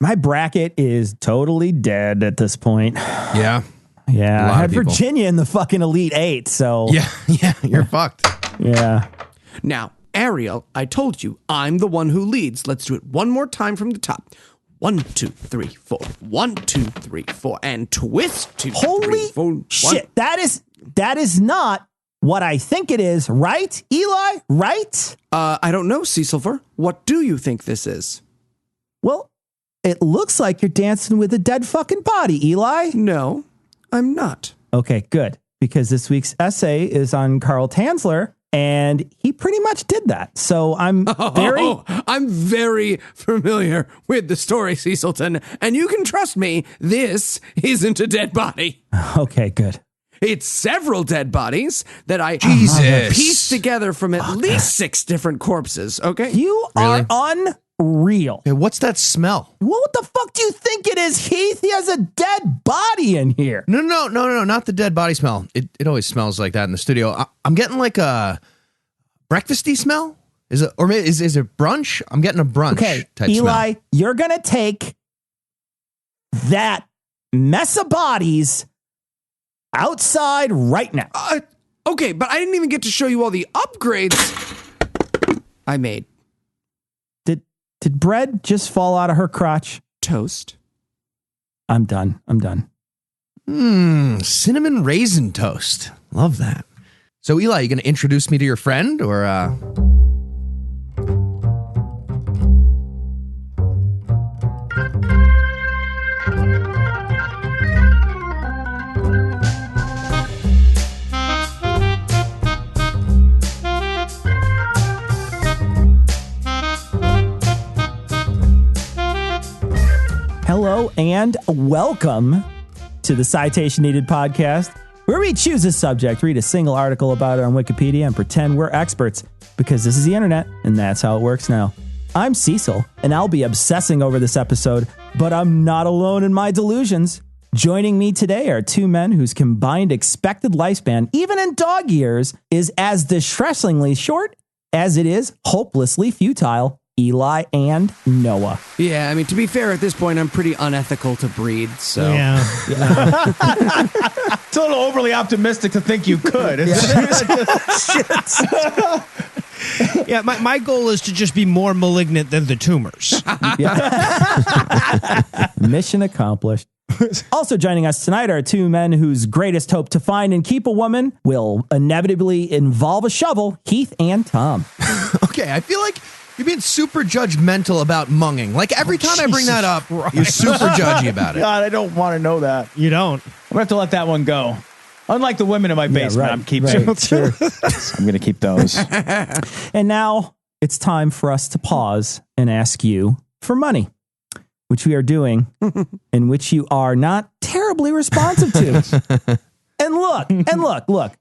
My bracket is totally dead at this point. Yeah. Yeah. I had Virginia in the fucking Elite Eight, so. Yeah, you're fucked. Yeah. Now, Ariel, I told you, I'm the one who leads. Let's do it one more time from the top. 1, 2, 3, 4. 1, 2, 3, 4. And twist. 2, Holy 3, 4. shit. That is not what I think it is, right, Eli? Right? I don't know, Cecilver. What do you think this is? Well, it looks like you're dancing with a dead fucking body, Eli. No, I'm not. Okay, good. Because this week's essay is on Carl Tanzler, and he pretty much did that. So I'm very familiar with the story, Cecilton, and you can trust me, this isn't a dead body. Okay, good. It's several dead bodies that I pieced together from at least 6 different corpses, okay? You are unreal. Hey, what's that smell? What the fuck do you think it is, Heath? He has a dead body in here. No, not the dead body smell. It always smells like that in the studio. I'm getting like a breakfasty smell. Is it brunch? I'm getting a brunch type Eli, smell. you're going to take that mess of bodies outside right now. Okay, but I didn't even get to show you all the upgrades I made. Did bread just fall out of her crotch? Toast. I'm done. Cinnamon raisin toast. Love that. So, Eli, you going to introduce me to your friend or... Hello and welcome to the Citation Needed podcast, where we choose a subject, read a single article about it on Wikipedia, and pretend we're experts, because this is the internet, and that's how it works now. I'm Cecil, and I'll be obsessing over this episode, but I'm not alone in my delusions. Joining me today are 2 men whose combined expected lifespan, even in dog years, is as distressingly short as it is hopelessly futile. Eli and Noah. Yeah, I mean, to be fair, at this point, I'm pretty unethical to breed, so... Yeah. It's a little overly optimistic to think you could. Yeah, my goal is to just be more malignant than the tumors. Mission accomplished. Also joining us tonight are 2 men whose greatest hope to find and keep a woman will inevitably involve a shovel, Heath and Tom. Okay, I feel like you're being super judgmental about munging. Like every time I bring that up, you're super judgy about it. God, I don't want to know that. You don't. I'm going to have to let that one go. Unlike the women in my basement, I'm keeping sure. I'm going to keep those. And now it's time for us to pause and ask you for money, which we are doing, in which you are not terribly responsive to. And look.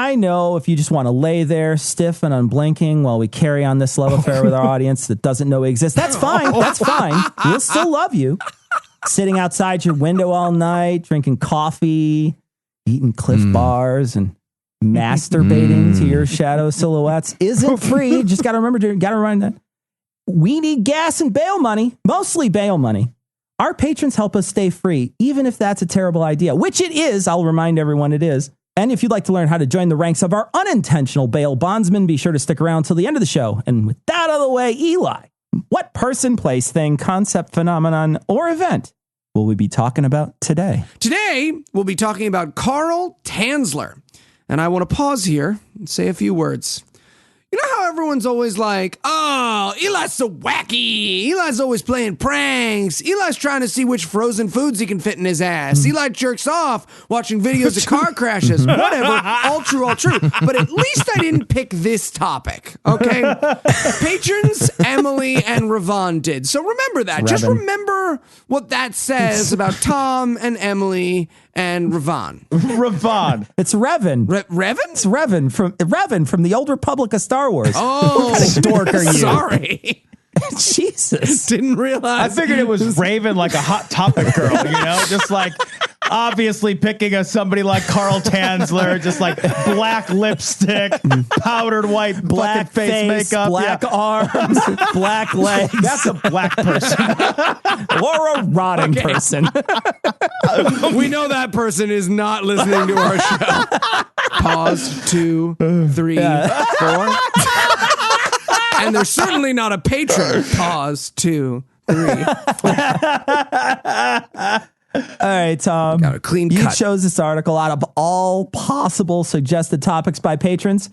I know if you just want to lay there stiff and unblinking while we carry on this love affair with our audience that doesn't know we exist, that's fine. That's fine. We'll still love you. Sitting outside your window all night, drinking coffee, eating Cliff Bars, and masturbating to your shadow silhouettes isn't free. Just got to remind that. We need gas and bail money, mostly bail money. Our patrons help us stay free, even if that's a terrible idea, which it is. I'll remind everyone it is. And if you'd like to learn how to join the ranks of our unintentional bail bondsmen, be sure to stick around till the end of the show. And with that out of the way, Eli, what person, place, thing, concept, phenomenon, or event will we be talking about today? Today, we'll be talking about Carl Tanzler. And I want to pause here and say a few words. You know how everyone's always like, oh, Eli's so wacky. Eli's always playing pranks. Eli's trying to see which frozen foods he can fit in his ass. Eli jerks off watching videos of car crashes. Whatever. All true, all true. But at least I didn't pick this topic, okay? Patrons, Emily, and Ravon did. So remember that. Just remember what that says about Tom and Emily and Ravon. Ravon. It's Revan. Revan? It's Revan from the Old Republic of Star Wars. Oh, what kind of dork are you? Sorry. Jesus. Didn't realize. I figured it was Raven, like a Hot Topic girl, you know? Just like, obviously picking somebody like Carl Tanzler, just like black lipstick, powdered white Black fucking face makeup, black arms, black legs. That's a black person. Or a rotting person. We know that person is not listening to our show. Pause, 2, 3, 4. And they're certainly not a patron. Pause, 2, 3. All right, Tom. Got a clean you cut. chose this article out of all possible suggested topics by patrons.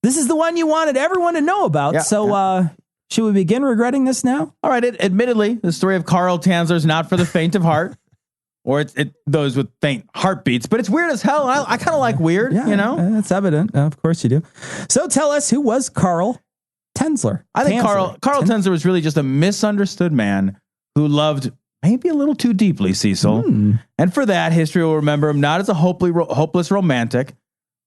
This is the one you wanted everyone to know about. Yeah, Should we begin regretting this now? All right. Admittedly, the story of Carl Tanzler is not for the faint of heart, or it those with faint heartbeats. But it's weird as hell. I kind of like weird. Yeah, you know, that's evident. Of course you do. So tell us, who was Carl Tanzler? I think Carl Tanzler was really just a misunderstood man who loved maybe a little too deeply Cecil. And for that, history will remember him not as a hopeless romantic,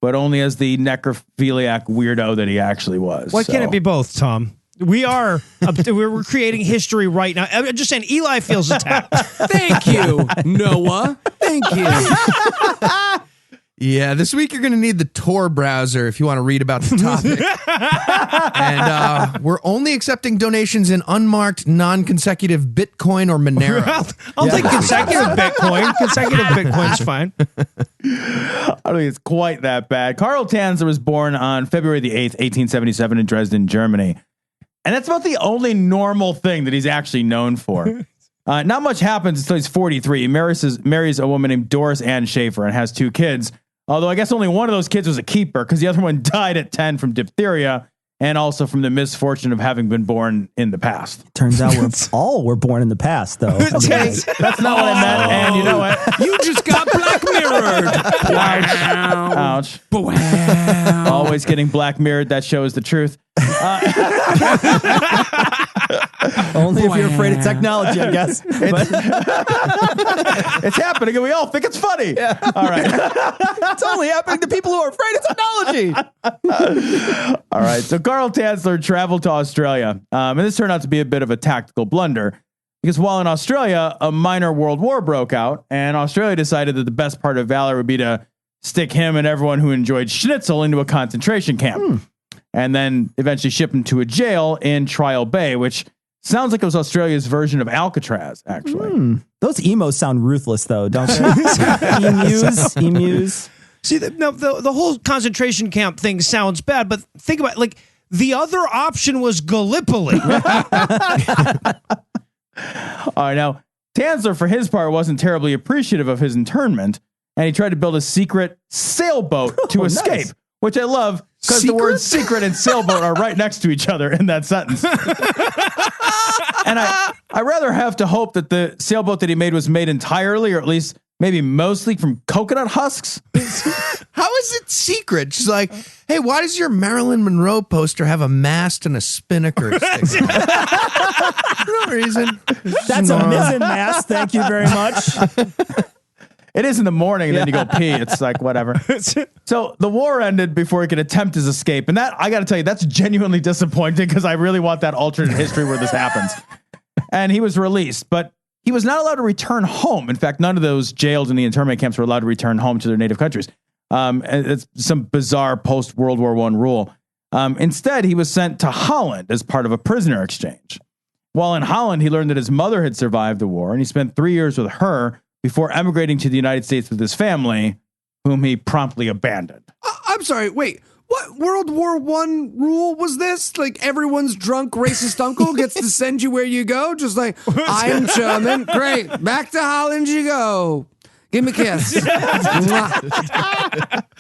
but only as the necrophiliac weirdo that he actually was. Why can't it be both, Tom? We're creating history right now. I'm just saying, Eli feels attacked. Thank you, Noah. Thank you. Yeah, this week you're going to need the Tor browser if you want to read about the topic. And we're only accepting donations in unmarked, non-consecutive Bitcoin or Monero. I'll take consecutive Bitcoin. Consecutive Bitcoin's fine. I don't think it's quite that bad. Carl Tanzler was born on February the 8th, 1877 in Dresden, Germany. And that's about the only normal thing that he's actually known for. Not much happens until he's 43. He marries a woman named Doris Ann Schaefer and has 2 kids. Although I guess only one of those kids was a keeper because the other one died at 10 from diphtheria and also from the misfortune of having been born in the past. Turns out we're all were born in the past, though. That's not what I meant. And you know what? You just got Black Mirrored. Ouch. Always getting Black Mirrored. That shows the truth. Only if you're afraid of technology, I guess. It's happening and we all think it's funny. Yeah. All right. It's only happening to people who are afraid of technology. All right. So Carl Tanzler traveled to Australia. And this turned out to be a bit of a tactical blunder because while in Australia, a minor world war broke out and Australia decided that the best part of valor would be to stick him and everyone who enjoyed schnitzel into a concentration camp. And then eventually ship him to a jail in Trial Bay, which sounds like it was Australia's version of Alcatraz, actually. Those emos sound ruthless, though, don't they? Emus. See, the whole concentration camp thing sounds bad, but think about it, like the other option was Gallipoli. All right, now Tanzler, for his part, wasn't terribly appreciative of his internment, and he tried to build a secret sailboat to escape. Nice. Which I love because the words secret and sailboat are right next to each other in that sentence. And I rather have to hope that the sailboat that he made was made entirely, or at least maybe mostly, from coconut husks. How is it secret? She's like, hey, why does your Marilyn Monroe poster have a mast and a spinnaker sticker? No reason. That's a mizzen mast. Thank you very much. It is in the morning, and then you go pee. It's like, whatever. So the war ended before he could attempt his escape. And that, I got to tell you, that's genuinely disappointing because I really want that alternate history where this happens. And he was released, but he was not allowed to return home. In fact, none of those jailed in the internment camps were allowed to return home to their native countries. It's some bizarre post-World War I rule. Instead, he was sent to Holland as part of a prisoner exchange. While in Holland, he learned that his mother had survived the war, and he spent 3 years with her before emigrating to the United States with his family, whom he promptly abandoned. I'm sorry, wait. What World War I rule was this? Like everyone's drunk racist uncle gets to send you where you go? Just like, I'm German. Great. Back to Holland you go. Give me a kiss.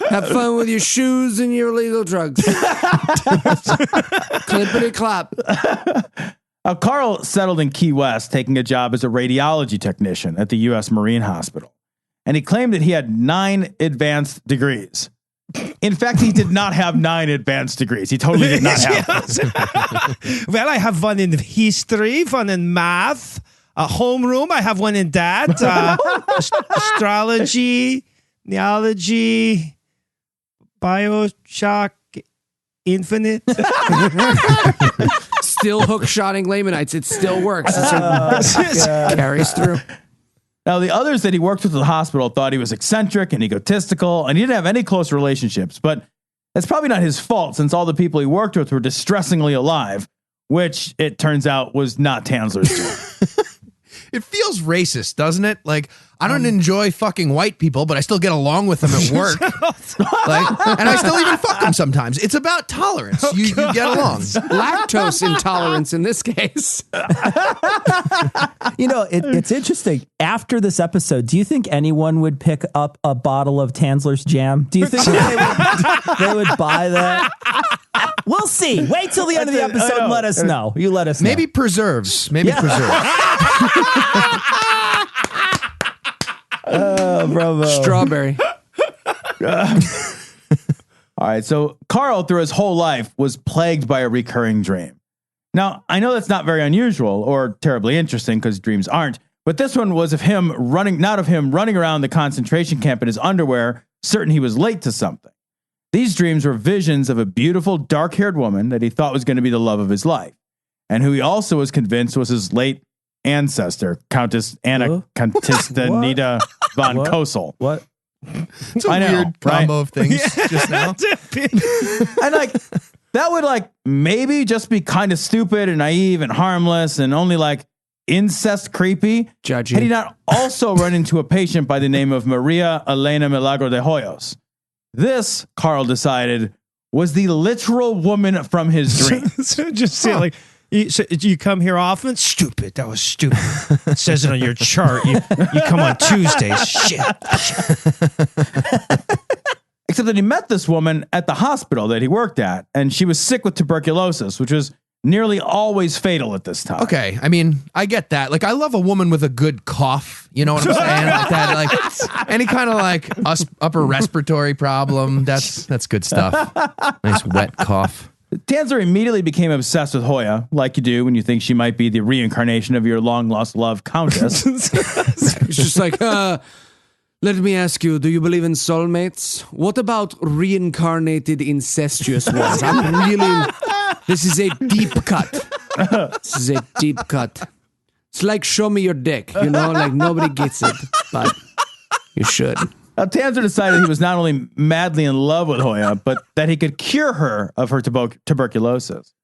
Have fun with your shoes and your illegal drugs. Clippity clap. Carl settled in Key West, taking a job as a radiology technician at the U.S. Marine Hospital. And he claimed that he had 9 advanced degrees. In fact, he did not have 9 advanced degrees. He totally did not have them. Well, I have one in history, one in math, homeroom. I have one in that, astrology, neology, Bioshock Infinite. Still hook shotting Lamanites. It still works. It carries through. Now, the others that he worked with at the hospital thought he was eccentric and egotistical, and he didn't have any close relationships. But that's probably not his fault, since all the people he worked with were distressingly alive, which it turns out was not Tanzler's doing. It feels racist, doesn't it? Like, I don't enjoy fucking white people, but I still get along with them at work. And I still even fuck them sometimes. It's about tolerance. You get along. Lactose intolerance in this case. It's interesting. After this episode, do you think anyone would pick up a bottle of Tanzler's jam? Do you think they would buy that? We'll see. Wait till the end of the episode and let us know. You let us know. Maybe preserves. Preserves. Bravo. Strawberry. All right, so Carl, through his whole life, was plagued by a recurring dream. Now, I know that's not very unusual or terribly interesting because dreams aren't, but this one was of him running around the concentration camp in his underwear, certain he was late to something. These dreams were visions of a beautiful, dark-haired woman that he thought was going to be the love of his life, and who he also was convinced was his late ancestor, Countess Anna Constantinida von Kosel. What? It's a weird combo of things just now. And that would maybe just be kind of stupid and naive and harmless and only incest creepy. Judgy. Had he not also run into a patient by the name of Maria Elena Milagro de Hoyos? This, Carl decided, was the literal woman from his dream. Just say you come here often? Stupid. That was stupid. It says it on your chart. You come on Tuesdays. Shit. Except that he met this woman at the hospital that he worked at, and she was sick with tuberculosis, which was nearly always fatal at this time. Okay, I mean, I get that. Like, I love a woman with a good cough. You know what I'm saying? Like that, like any kind of upper respiratory problem. That's good stuff. Nice wet cough. Tanzler immediately became obsessed with Hoya, like you do when you think she might be the reincarnation of your long-lost love, Countess. It's just like, let me ask you, do you believe in soulmates? What about reincarnated incestuous ones? This is a deep cut. This is a deep cut. It's like show me your dick, like nobody gets it, but you should. Now, Tanzler decided he was not only madly in love with Hoya, but that he could cure her of her tuberculosis.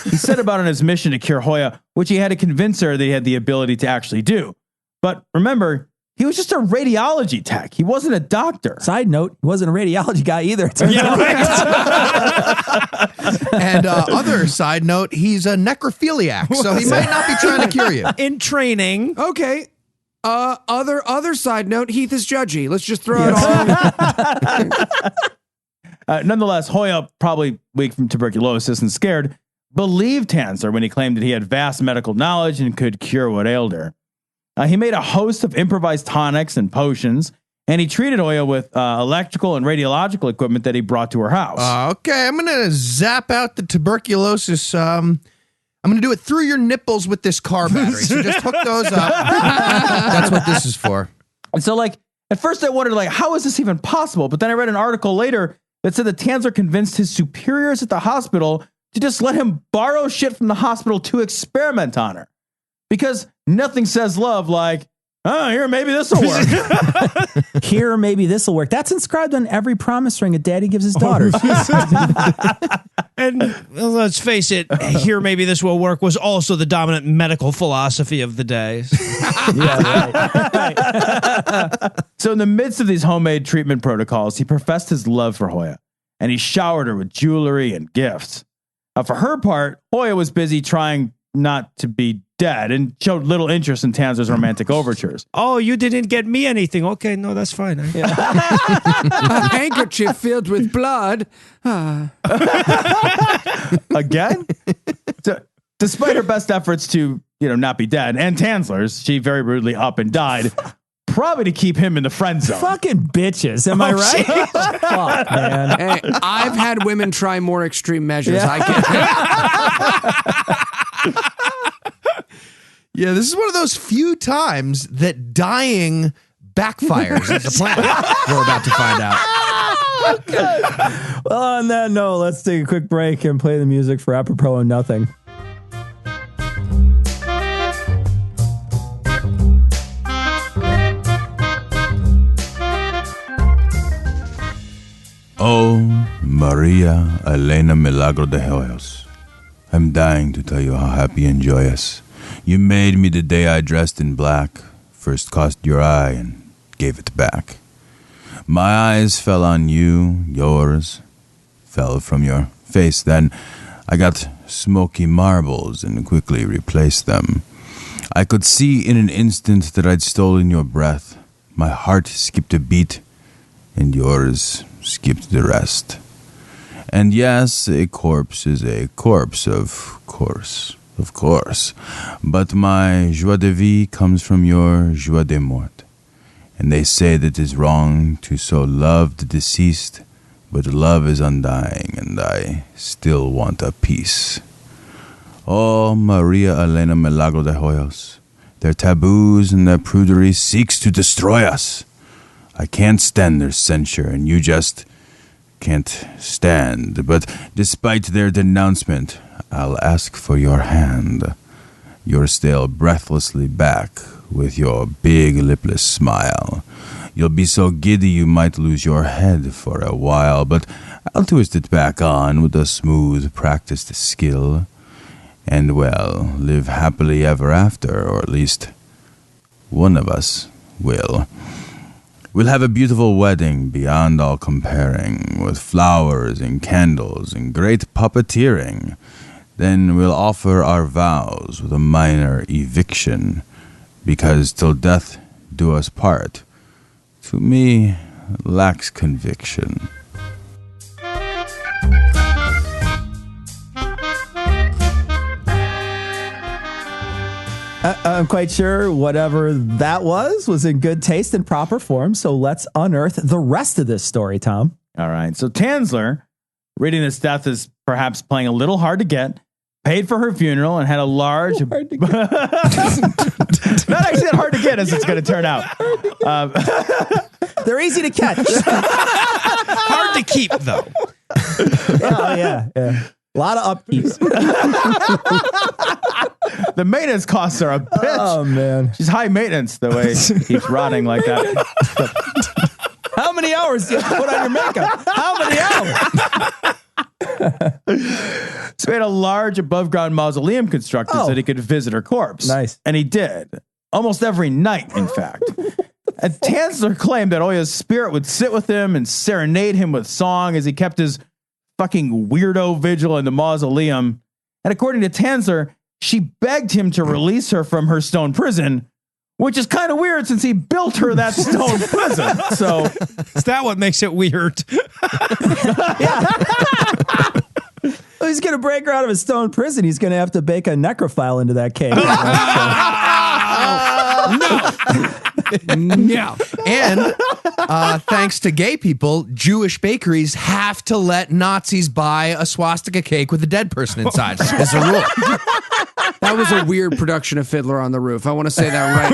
He set about on his mission to cure Hoya, which he had to convince her that he had the ability to actually do. But remember, he was just a radiology tech. He wasn't a doctor. Side note, he wasn't a radiology guy either. And other side note, he's a necrophiliac, so he might not be trying to cure you. In training. Okay. Other side note, Heath is judgy. Let's just throw it all. Nonetheless, Hoya, probably weak from tuberculosis and scared, believed Tanzler when he claimed that he had vast medical knowledge and could cure what ailed her. He made a host of improvised tonics and potions, and he treated Hoya with electrical and radiological equipment that he brought to her house. Okay, I'm going to zap out the tuberculosis. I'm going to do it through your nipples with this car battery. So just hook those up. That's what this is for. And so, at first I wondered, how is this even possible? But then I read an article later that said that Tanzler convinced his superiors at the hospital to just let him borrow shit from the hospital to experiment on her. Because nothing says love like, oh, here, maybe this will work. Here, maybe this will work. That's inscribed on every promise ring a daddy gives his daughter. And let's face it, here, maybe this will work was also the dominant medical philosophy of the day. Yeah, right. So in the midst of these homemade treatment protocols, he professed his love for Hoya, and he showered her with jewelry and gifts. For her part, Hoya was busy trying not to be dead and showed little interest in Tanzler's romantic overtures. Oh, you didn't get me anything. Okay, no, that's fine. A handkerchief filled with blood. Again? So, despite her best efforts to, not be dead, and Tanzler's, she very rudely up and died, probably to keep him in the friend zone. Fucking bitches, am I right? Fuck, man. Hey, I've had women try more extreme measures. Yeah. I can't. Yeah, this is one of those few times that dying backfires as a plan. We're about to find out. Well, on that note, let's take a quick break and play the music for Apropos of Nothing. Maria Elena Milagro de Hoyos. I'm dying to tell you how happy and joyous you made me the day I dressed in black, first caught your eye and gave it back. My eyes fell on you, yours fell from your face. Then I got smoky marbles and quickly replaced them. I could see in an instant that I'd stolen your breath. My heart skipped a beat, and yours skipped the rest. And yes, a corpse is a corpse, of course. But my joie de vie comes from your joie de mort. And they say that it is wrong to so love the deceased, but love is undying, and I still want a peace. Oh, Maria Elena Milagro de Hoyos, their taboos and their prudery seeks to destroy us. I can't stand their censure, and you just can't stand. But despite their denouncement, I'll ask for your hand. You're still breathlessly back with your big lipless smile. You'll be so giddy you might lose your head for a while, but I'll twist it back on with a smooth, practiced skill. And, well, live happily ever after, or at least one of us will. We'll have a beautiful wedding beyond all comparing, with flowers and candles and great puppeteering. Then we'll offer our vows with a minor eviction, because till death do us part, to me, lacks conviction. I'm quite sure whatever that was in good taste and proper form. So let's unearth the rest of this story, Tom. All right. So Tanzler, reading this death is perhaps playing a little hard to get, paid for her funeral and had a large... Not actually that hard to get as it's going to turn out. They're easy to catch. Hard to keep, though. Yeah. A lot of upkeeps. The maintenance costs are a bitch. Oh, man. She's high maintenance the way she keeps rotting like that. How many hours do you put on your makeup? How many hours? So he had a large above-ground mausoleum constructed so that he could visit her corpse. Nice. And he did. Almost every night, in fact. And Tanzler claimed that Oya's spirit would sit with him and serenade him with song as he kept his fucking weirdo vigil in the mausoleum. And according to Tanzler, she begged him to release her from her stone prison, which is kind of weird since he built her that stone prison. So is that what makes it weird? He's going to break her out of his stone prison. He's going to have to bake a necrophile into that cave. No. And thanks to gay people, Jewish bakeries have to let Nazis buy a swastika cake with a dead person inside. It's a rule. That was a weird production of Fiddler on the Roof. I want to say that right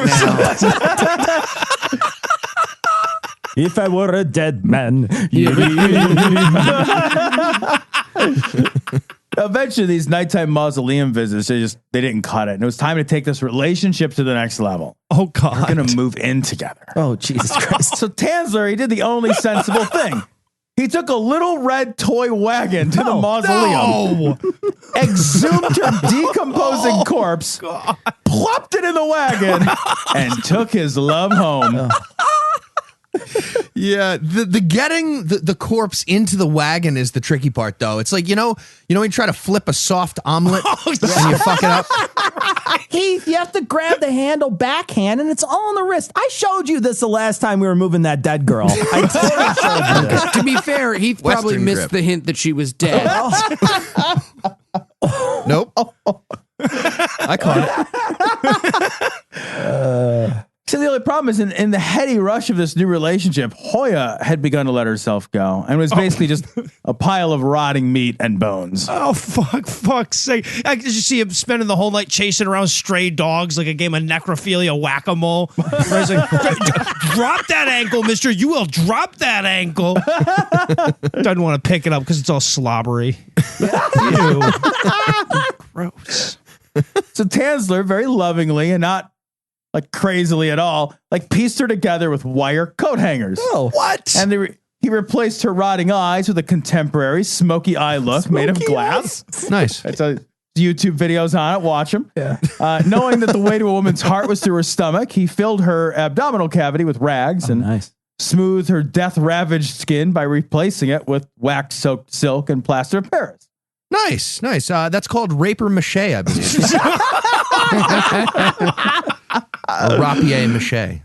now. If I were a dead man. Eventually, these nighttime mausoleum visits, they didn't cut it. And it was time to take this relationship to the next level. Oh, God. We're going to move in together. Oh, Jesus Christ. So Tanzler, he did the only sensible thing. He took a little red toy wagon to the mausoleum, exhumed her decomposing corpse, plopped it in the wagon, and took his love home. Yeah, the getting the corpse into the wagon is the tricky part, though. It's like, you know when you try to flip a soft omelet and you fuck it up? Heath, you have to grab the handle backhand, and it's all on the wrist. I showed you this the last time we were moving that dead girl. I totally showed you this. To be fair, Heath probably Western missed grip. the hint that she was dead. Nope. I caught it. So the only problem is in the heady rush of this new relationship, Hoya had begun to let herself go and was basically just a pile of rotting meat and bones. Oh, fuck's sake. I could just see him spending the whole night chasing around stray dogs like a game of necrophilia whack-a-mole. Where he's like, drop that ankle, mister. You will drop that ankle. Doesn't want to pick it up because it's all slobbery. Ew. Gross. So Tanzler, very lovingly and not like crazily at all, like pieced her together with wire coat hangers. Oh, What? And He replaced her rotting eyes with a contemporary smoky eye look made of glass. Nice. It's a YouTube videos on it. Watch them. Yeah. Knowing that the way to a woman's heart was through her stomach, he filled her abdominal cavity with rags and smoothed her death-ravaged skin by replacing it with wax-soaked silk and plaster of Paris. Nice. That's called raper mache, I believe. Or rapier mache.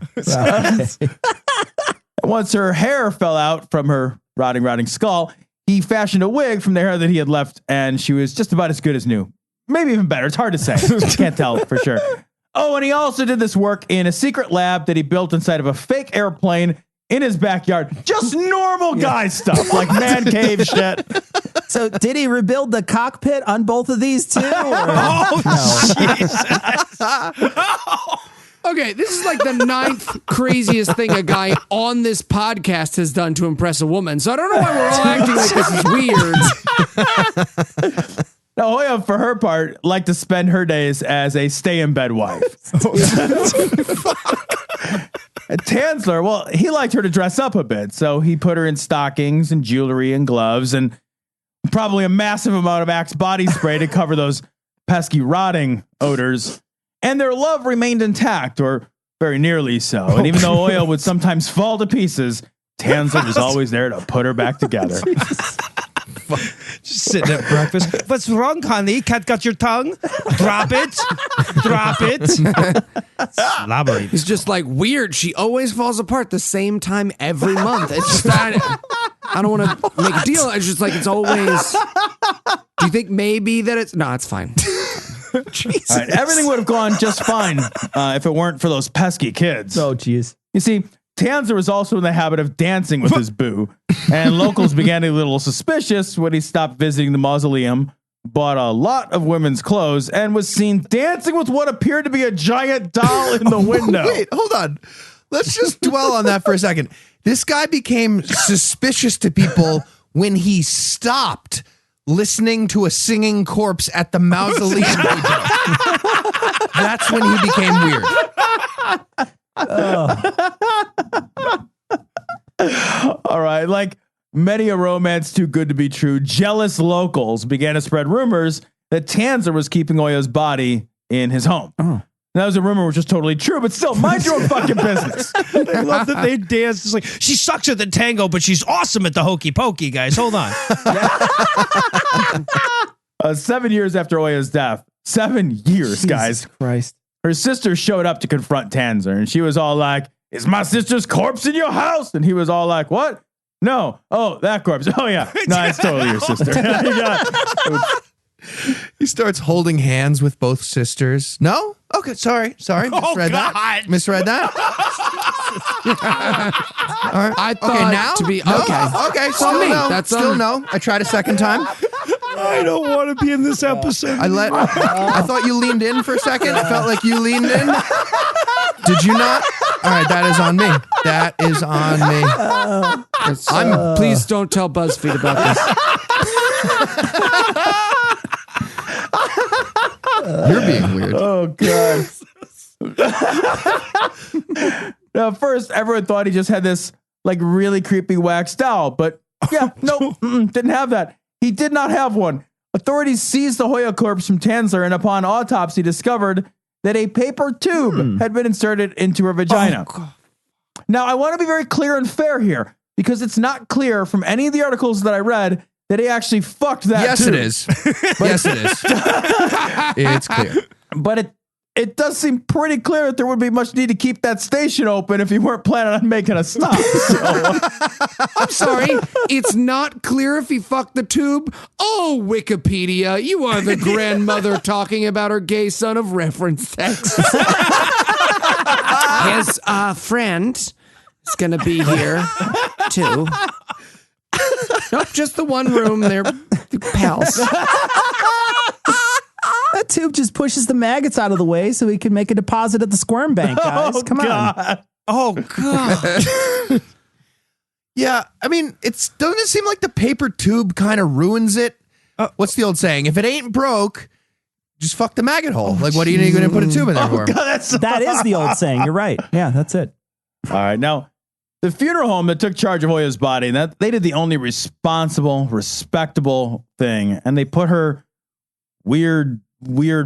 Once her hair fell out from her rotting skull, he fashioned a wig from the hair that he had left, and she was just about as good as new. Maybe even better. It's hard to say. Can't tell for sure. Oh, and he also did this work in a secret lab that he built inside of a fake airplane in his backyard. Just normal guy stuff, like man cave shit. So did he rebuild the cockpit on both of these too? Okay, this is like the 9th craziest thing a guy on this podcast has done to impress a woman. So I don't know why we're all acting like this is weird. Now, Hoya, for her part, liked to spend her days as a stay-in-bed wife. Tanzler, well, he liked her to dress up a bit, so he put her in stockings and jewelry and gloves and probably a massive amount of Axe body spray to cover those pesky rotting odors. And their love remained intact, or very nearly so. And even though Hoya would sometimes fall to pieces, Tanzler was always there to put her back together. Just sitting at breakfast. What's wrong, honey? Cat got your tongue? Drop it. Drop it. Slobbery. It's just like weird. She always falls apart the same time every month. It's just I don't want to make a deal. It's just like it's always. Do you think maybe that it's no? It's fine. Jesus. All right, everything would have gone just fine if it weren't for those pesky kids. Oh, geez. You see, Tanzler was also in the habit of dancing with his boo, and locals began to be a little suspicious when he stopped visiting the mausoleum, bought a lot of women's clothes, and was seen dancing with what appeared to be a giant doll in the window. Wait, hold on. Let's just dwell on that for a second. This guy became suspicious to people when he stopped listening to a singing corpse at the mausoleum. That's when he became weird. All right, like many a romance too good to be true, jealous locals began to spread rumors that Tanzler was keeping Hoya's body in his home. That was a rumor which was totally true, but still, mind your own fucking business. I love that they dance. It's like, she sucks at the tango, but she's awesome at the hokey pokey, guys. Hold on. 7 years after Hoya's death, 7 years, guys. Jesus Christ. Her sister showed up to confront Tanzler, and she was all like, "Is my sister's corpse in your house?" And he was all like, "What? No. Oh, that corpse. Oh, yeah. No, it's totally your sister." He starts holding hands with both sisters. No? Okay, sorry. Misread that. Misread that. All right. I thought okay, now? to be no? okay. Okay, still me. no. That's still no. I tried a second time. I don't want to be in this episode. I thought you leaned in for a second. I felt like you leaned in. Did you not? All right, that is on me. That is on me. Please don't tell BuzzFeed about this. You're being weird. Oh, God. Now, first, everyone thought he just had this like really creepy wax doll, but yeah, no, didn't have that. He did not have one. Authorities seized the Hoya corpse from Tanzler, and upon autopsy discovered that a paper tube had been inserted into her vagina. Now, I want to be very clear and fair here, because it's not clear from any of the articles that I read that he actually fucked that Yes, tube. it is. Yes, it is. It's clear. But it does seem pretty clear that there would be much need to keep that station open if you weren't planning on making a stop. So. I'm sorry. It's not clear if he fucked the tube. Oh, Wikipedia, you are the grandmother talking about her gay son of reference text. His friend is going to be here, too. Nope, just the one room. They're pals. That tube just pushes the maggots out of the way so he can make a deposit at the squirm bank, guys. Come on. Oh, God. Yeah, I mean, doesn't it seem like the paper tube kind of ruins it? What's the old saying? If it ain't broke, just fuck the maggot hole. Like, what are you going to put a tube in there for? That is the old saying. You're right. Yeah, that's it. All right. Now, The funeral home that took charge of Hoya's body, and that they did the only responsible, respectable thing, and they put her weird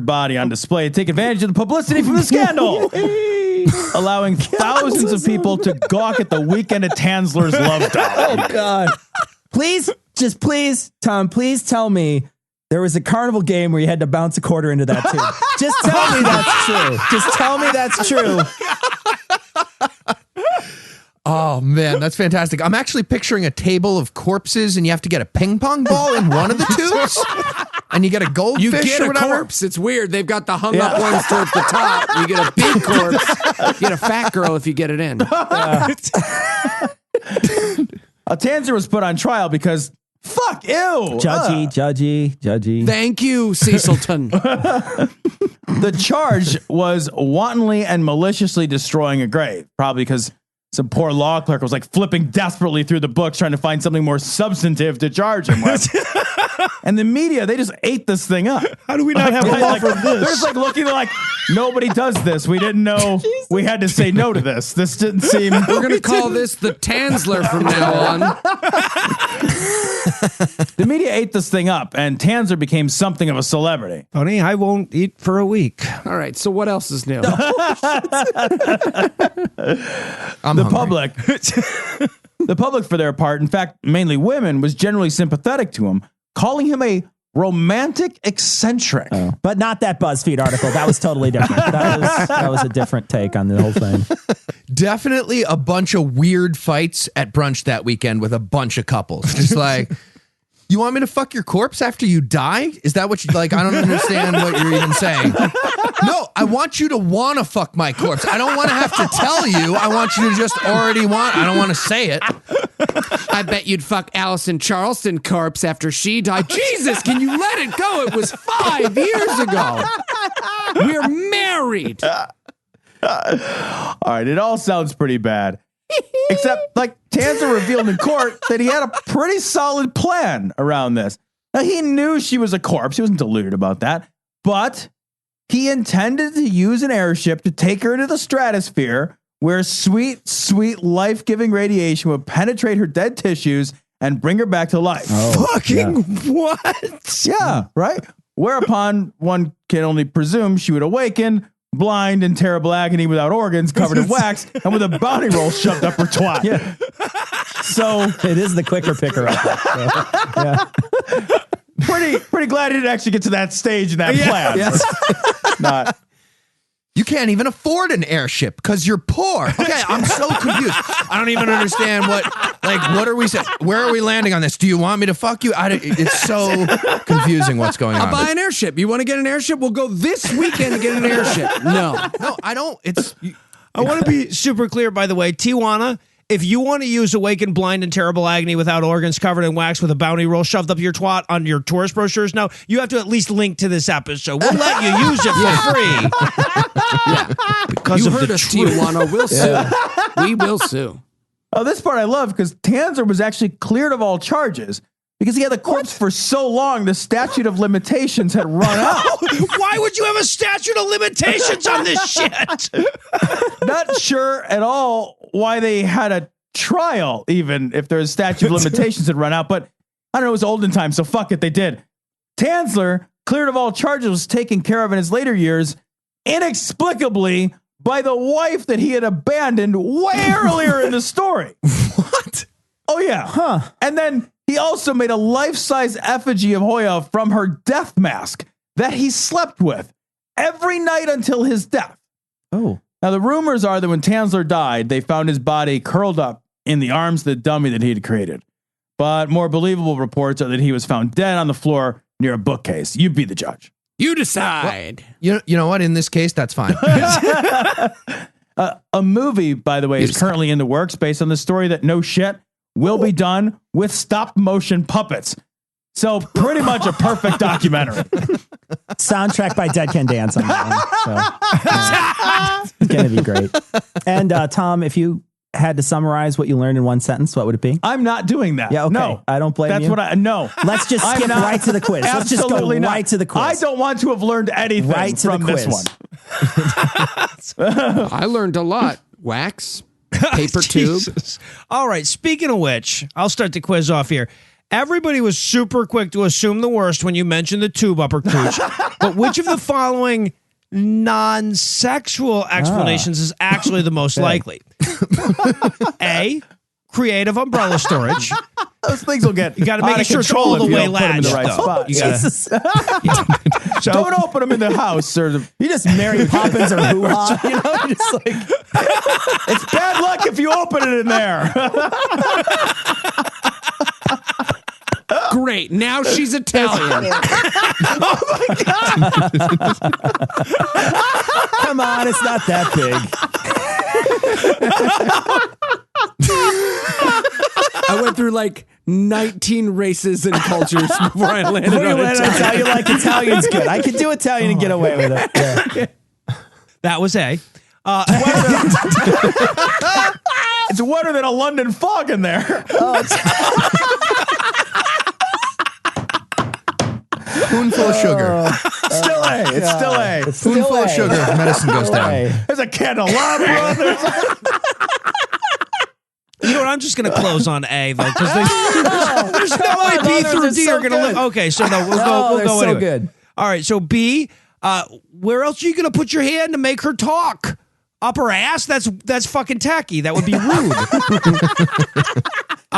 body on display to take advantage of the publicity from the scandal, allowing thousands of people to gawk at the weekend at Tanzler's love doll. Oh God! Please, Tom, please tell me there was a carnival game where you had to bounce a quarter into that tube. Just tell me that's true. Just tell me that's true. Oh, man, that's fantastic. I'm actually picturing a table of corpses, and you have to get a ping pong ball in one of the tubes, and you get a goldfish You get or a whatever. corpse. It's weird. They've got the hung up ones towards the top. You get a big corpse. You get a fat girl if you get it in. Tanzer was put on trial because fuck, ew. Judgy. Thank you, Cecilton. The charge was wantonly and maliciously destroying a grave, probably because some poor law clerk was like flipping desperately through the books trying to find something more substantive to charge him with. And the media, they just ate this thing up. How do we not have a law for They're this? just like looking, they're like, nobody does this. We didn't know we had to say no to this. This didn't seem. We're going to call this the Tanzler from now on. The media ate this thing up, and Tanzer became something of a celebrity. Honey, I won't eat for a week. All right, so what else is new? The public, for their part, in fact, mainly women, was generally sympathetic to him, calling him a romantic eccentric. But not that BuzzFeed article. That was totally different. That was a different take on the whole thing. Definitely a bunch of weird fights at brunch that weekend with a bunch of couples. Just like, you want me to fuck your corpse after you die? Is that what you like? I don't understand what you're even saying. No, I want you to want to fuck my corpse. I don't want to have to tell you. I want you to just already want. I don't want to say it. I bet you'd fuck Allison Charleston corpse after she died. Jesus, can you let it go? It was 5 years ago. We're married. All right, it all sounds pretty bad. Except, like, Tanzer revealed in court that he had a pretty solid plan around this. Now, he knew she was a corpse. He wasn't deluded about that. But he intended to use an airship to take her into the stratosphere where sweet, sweet, life-giving radiation would penetrate her dead tissues and bring her back to life. What? Yeah, right? Whereupon one can only presume she would awaken, blind in terrible agony without organs, covered in wax, and with a bounty roll shoved up her twat. Yeah. So It is the quicker picker up. So, yeah. pretty glad he didn't actually get to that stage in that plan. Yes. Not. You can't even afford an airship because you're poor. Okay, I'm so confused. I don't even understand what are we saying? Where are we landing on this? Do you want me to fuck you? It's so confusing what's going on. I'll buy an airship. You want to get an airship? We'll go this weekend to get an airship. No, I don't. I want to be super clear, by the way. Tijuana, if you want to use awakened, blind, and terrible agony without organs, covered in wax with a bounty roll shoved up your twat on your tourist brochures, now you have to at least link to this episode. We'll let you use it for free. Because you of heard the us, truth. Tijuana. We'll sue. We will sue. Oh, this part I love because Tanzer was actually cleared of all charges because he had the corpse for so long, the statute of limitations had run out. Why would you have a statute of limitations on this shit? Not sure at all why they had a trial, even if their statute of limitations had run out. But I don't know, it was olden times, so fuck it, they did. Tanzler, cleared of all charges, was taken care of in his later years, inexplicably by the wife that he had abandoned way earlier in the story. What? Oh, yeah. Huh. And then he also made a life-size effigy of Hoya from her death mask that he slept with every night until his death. Oh. Now, the rumors are that when Tanzler died, they found his body curled up in the arms of the dummy that he had created. But more believable reports are that he was found dead on the floor near a bookcase. You be the judge. You decide. You know what? In this case, that's fine. A movie, by the way, is currently in the works based on the story that no shit will be done with stop motion puppets. So pretty much a perfect documentary. Soundtrack by Dead Can Dance on that one. So, it's going to be great. And Tom, if you had to summarize what you learned in one sentence, what would it be? I'm not doing that. Yeah, okay. No, I don't blame that's you. No. Let's just I'm skip not- right to the quiz. Let's just go Absolutely not. right to the quiz. I don't want to have learned anything Right to from the this quiz. one. I learned a lot. Wax. paper tube. Jesus. All right. Speaking of which, I'll start the quiz off here. Everybody was super quick to assume the worst when you mentioned the tube upper cooch. But which of the following non-sexual explanations is actually the most likely? A, creative umbrella storage. Those things will get You got to make sure it's all the way latched. in the right spot. You gotta, so, Don't open them in the house, or You just Mary Poppins or hoo-ha. You know, you're just like, it's bad luck if you open it in there. Great. Now she's Italian. come on, it's not that big. I went through like 19 races and cultures before I landed on Italian. You like Italian's good. I can do Italian and get away with it. Yeah. that was A. It's wetter than a London fog in there. Spoonful of sugar. Still A. It's still A. Spoonful of sugar. Medicine goes down. There's a candelabra. You know what? I'm just going to close on A though, because there's no way B through D are going to live. Okay, so no, we'll go so anyway. good. All right, so B. Where else are you going to put your hand to make her talk? Up her ass? That's fucking tacky. That would be rude.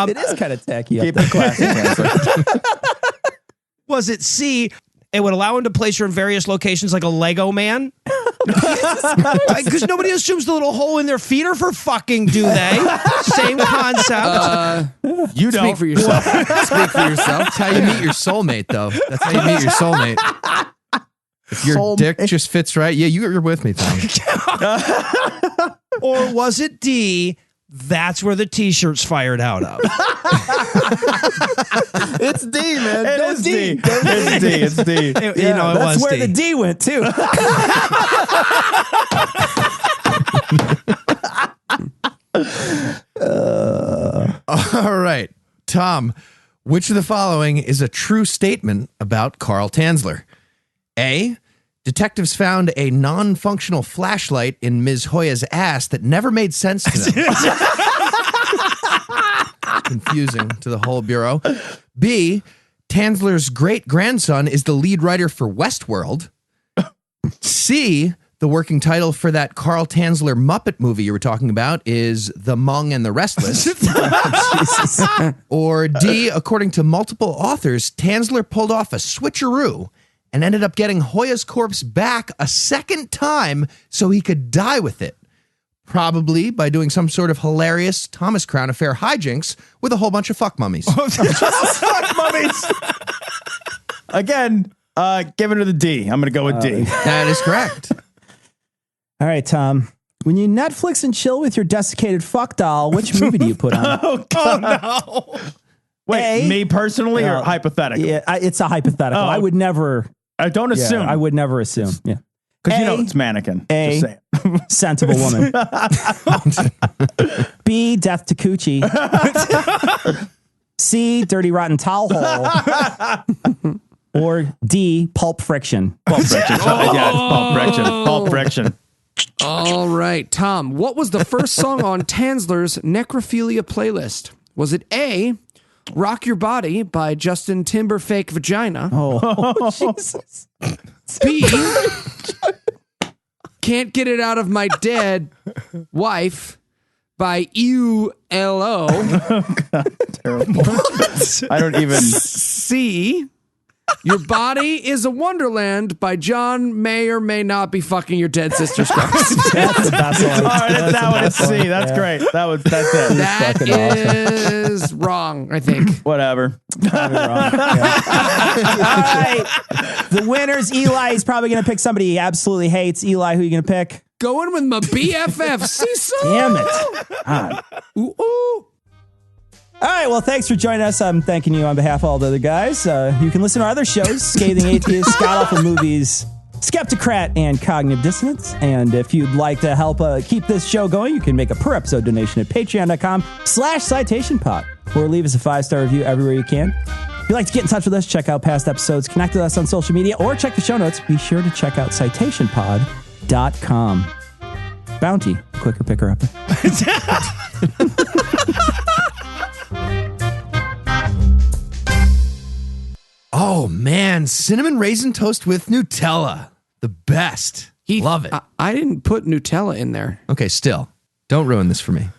It is kind of tacky. Keep it classy. Was it C? It would allow him to place her in various locations like a Lego man? Because nobody assumes the little hole in their feet are for fucking, do they? Same concept. You don't. Speak for yourself. Speak for yourself. That's how you meet your soulmate, though. That's how you meet your soulmate. If your dick just fits right, yeah, you're with me, Tom. Or was it D? That's where the T-shirt's fired out of. It's D, man. It is D. It's D. It's D. You know, it That's was where D. the D went, too. All right, Tom, which of the following is a true statement about Carl Tanzler? A, detectives found a non-functional flashlight in Ms. Hoya's ass that never made sense to them. Confusing to the whole Bureau. B, Tanzler's great-grandson is the lead writer for Westworld. C, the working title for that Carl Tanzler Muppet movie you were talking about is The Hmong and the Restless. Or D, according to multiple authors, Tanzler pulled off a switcheroo and ended up getting Hoya's corpse back a second time so he could die with it. Probably by doing some sort of hilarious Thomas Crown Affair hijinks with a whole bunch of fuck mummies. Fuck mummies. Again, giving her the D. I'm going to go with D. That is correct. All right, Tom. When you Netflix and chill with your desiccated fuck doll, which movie do you put on? Oh no! Wait, me personally or hypothetical? Yeah, it's a hypothetical. Oh. I would never. I don't assume. I would never assume. Yeah. Because you know A, it's mannequin. A, Just saying. sensible woman. B, death to coochie. C, dirty rotten towel hole. Or D, pulp friction. Pulp friction. Yeah, it's pulp friction. Pulp friction. All right, Tom, what was the first song on Tanzler's necrophilia playlist? Was it A, Rock Your Body by Justin Timber Fake Vagina? Oh, Jesus. B, Can't Get It Out of My Dead Wife by ULO. Terrible. I don't even. C, Your Body is a Wonderland by John May or May Not Be Fucking Your Dead Sister's Ghost. That's the best one. All right, that's that one. It's C. That's great. That's it. That fucking is wrong, I think. Whatever. All right. The winner's Eli. He's probably going to pick somebody he absolutely hates. Eli, who are you going to pick? Going with my BFF, Cecil. Damn it. God. Ooh, ooh. All right, well, thanks for joining us. I'm thanking you on behalf of all the other guys. You can listen to our other shows, Scathing Atheist, God Awful Movies, Skeptocrat, and Cognitive Dissonance. And if you'd like to help keep this show going, you can make a per-episode donation at patreon.com/citationpod or leave us a 5-star review everywhere you can. If you'd like to get in touch with us, check out past episodes, connect with us on social media, or check the show notes, be sure to check out citationpod.com. Bounty, quicker picker upper. Oh man, cinnamon raisin toast with Nutella. The best. Heath, Love it. I didn't put Nutella in there. Okay, still. Don't ruin this for me.